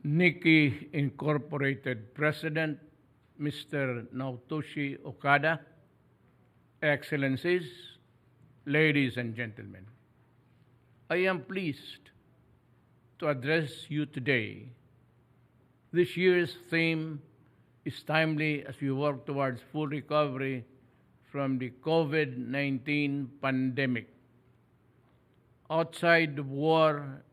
Nikki Incorporated President, Mr. Naotoshi Okada, Excellencies, ladies and gentlemen, I am pleased to address you today. This year's theme is timely as we work towards full recovery from the COVID-19 pandemic. Outside the war,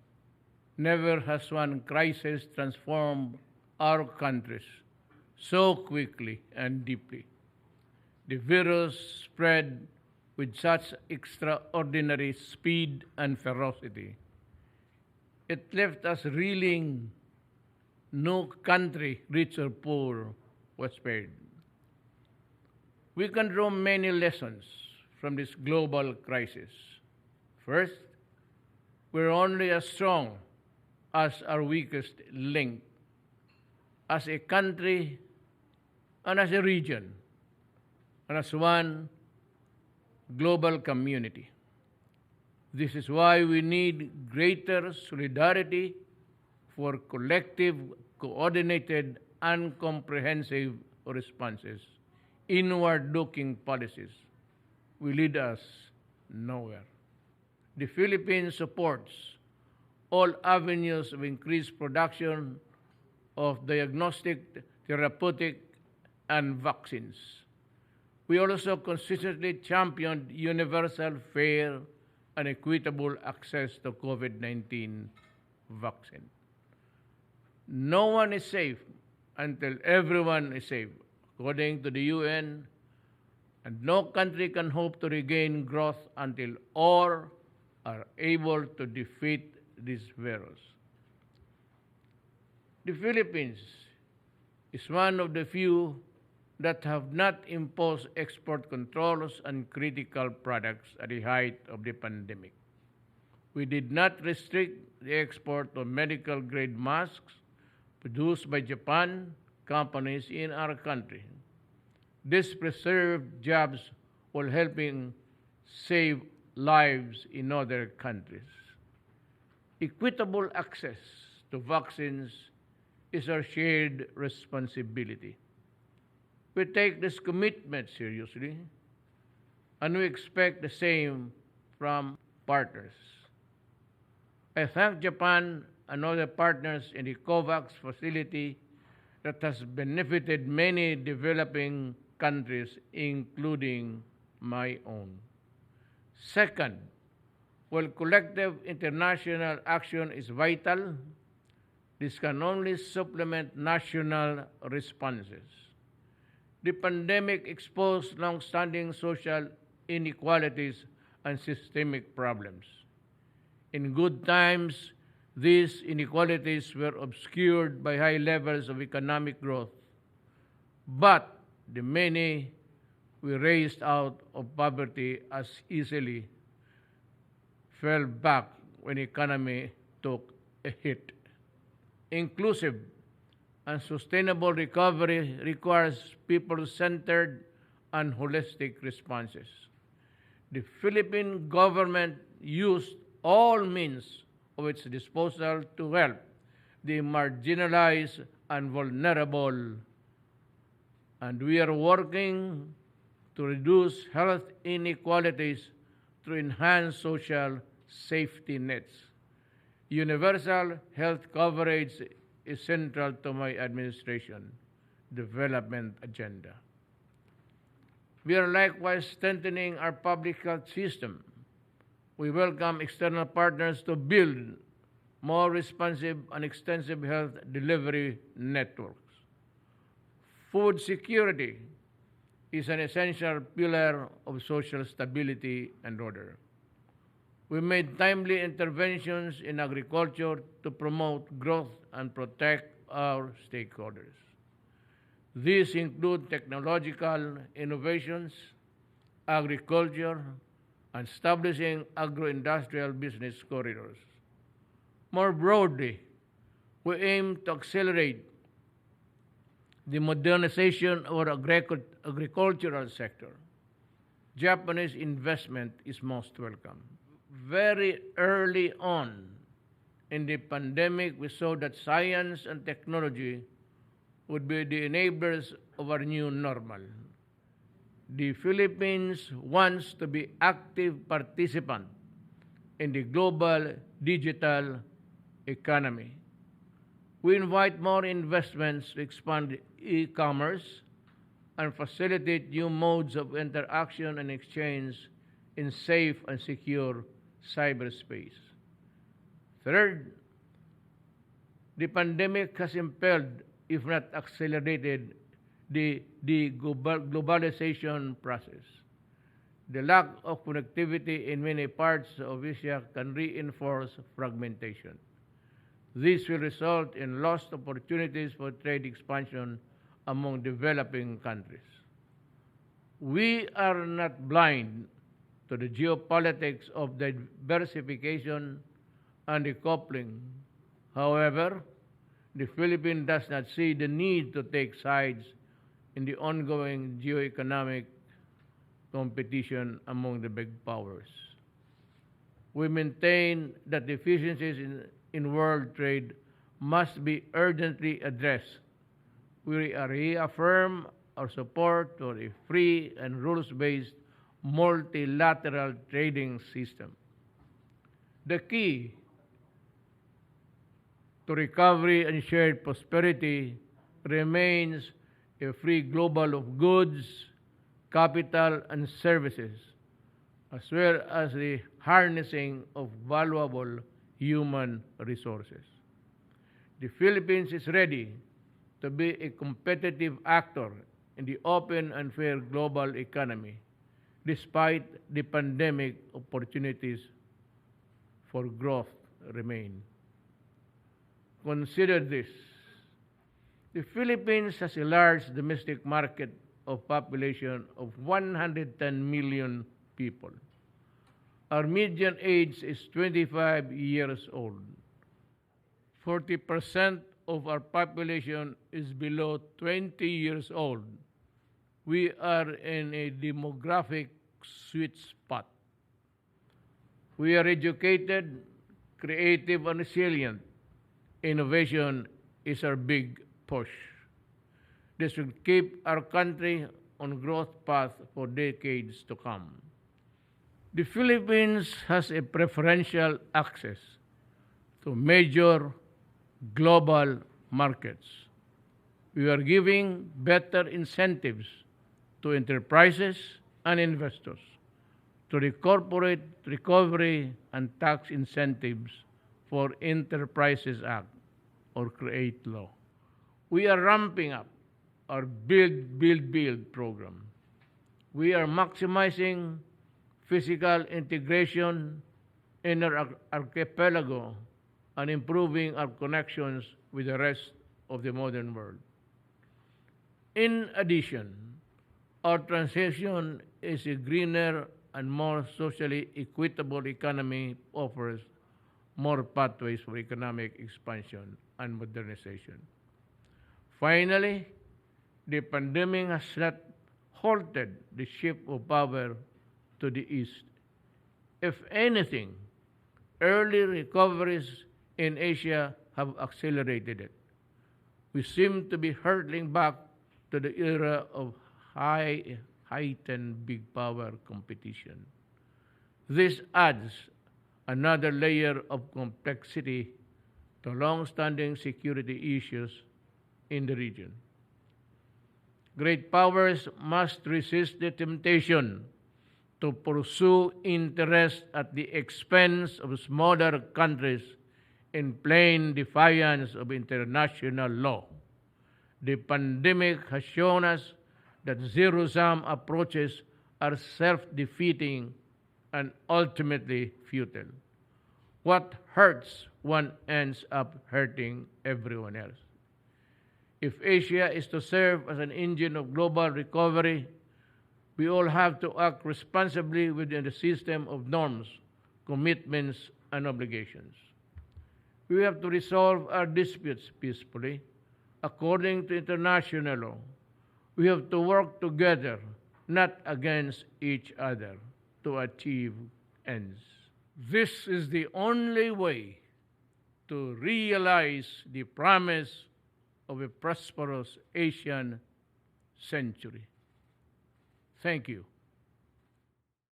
never has one crisis transformed our countries so quickly and deeply. The virus spread with such extraordinary speed and ferocity. It left us reeling. No country, rich or poor, was spared. We can draw many lessons from this global crisis. First, we're only as strong as our weakest link, as a country and as a region, and as one global community. This is why we need greater solidarity for collective, coordinated, and comprehensive responses. Inward-looking policies will lead us nowhere. The Philippines supports all avenues of increased production of diagnostic, therapeutic, and vaccines. We also consistently championed universal, fair, and equitable access to COVID-19 vaccine. No one is safe until everyone is safe, according to the UN, and no country can hope to regain growth until all are able to defeat this virus. The Philippines is one of the few that have not imposed export controls on critical products at the height of the pandemic. We did not restrict the export of medical-grade masks produced by Japan companies in our country. This preserved jobs while helping save lives in other countries. Equitable access to vaccines is our shared responsibility. We take this commitment seriously, and we expect the same from partners. I thank Japan and other partners in the COVAX facility that has benefited many developing countries, including my own. Second, while collective international action is vital, this can only supplement national responses. The pandemic exposed long-standing social inequalities and systemic problems. In good times, these inequalities were obscured by high levels of economic growth, but the many we raised out of poverty as easily fell back when the economy took a hit. Inclusive and sustainable recovery requires people-centered and holistic responses. The Philippine government used all means of its disposal to help the marginalized and vulnerable, and we are working to reduce health inequalities through enhanced social safety nets. Universal health coverage is central to my administration development agenda. We are likewise strengthening our public health system. We welcome external partners to build more responsive and extensive health delivery networks. Food security is an essential pillar of social stability and order. We made timely interventions in agriculture to promote growth and protect our stakeholders. These include technological innovations, agriculture, and establishing agro-industrial business corridors. More broadly, we aim to accelerate the modernization of our agricultural sector. Japanese investment is most welcome. Very early on In the pandemic, we saw that science and technology would be the enablers of our new normal. The Philippines wants to be active participant in the global digital economy. We invite more investments to expand e-commerce and facilitate new modes of interaction and exchange in safe and secure cyberspace. Third, the pandemic has impelled, if not accelerated, the globalization process. The lack of connectivity in many parts of Asia can reinforce fragmentation. This will result in lost opportunities for trade expansion among developing countries. We are not blind to the geopolitics of diversification and decoupling. However, the Philippines does not see the need to take sides in the ongoing geoeconomic competition among the big powers. We maintain that deficiencies in world trade must be urgently addressed. We reaffirm our support for a free and rules-based multilateral trading system. The key to recovery and shared prosperity remains a free global of goods, capital, and services, as well as the harnessing of valuable human resources. The Philippines is ready to be a competitive actor in the open and fair global economy, despite the pandemic. Opportunities for growth remain. Consider this. The Philippines has a large domestic market of population of 110 million people. Our median age is 25 years old. 40% of our population is below 20 years old. We are in a demographic sweet spot. We are educated, creative, and resilient. Innovation is our big push. This will keep our country on growth path for decades to come. The Philippines has a preferential access to major global markets. We are giving better incentives to enterprises and investors to the Corporate Recovery and Tax Incentives for Enterprises Act, or CREATE law. We are ramping up our Build program. We are maximizing physical integration in our archipelago and improving our connections with the rest of the modern world. In addition, our transition is a greener and more socially equitable economy offers more pathways for economic expansion and modernization. Finally, the pandemic has not halted the shift of power to the east. If anything, early recoveries in Asia have accelerated it. We seem to be hurtling back to the era of heightened big power competition. This adds another layer of complexity to long-standing security issues in the region. Great powers must resist the temptation to pursue interests at the expense of smaller countries in plain defiance of international law. The pandemic has shown us that zero-sum approaches are self-defeating and ultimately futile. What hurts one ends up hurting everyone else. If Asia is to serve as an engine of global recovery, we all have to act responsibly within the system of norms, commitments, and obligations. We have to resolve our disputes peacefully, according to international law. We have to work together, not against each other, to achieve ends. This is the only way to realize the promise of a prosperous Asian century. Thank you.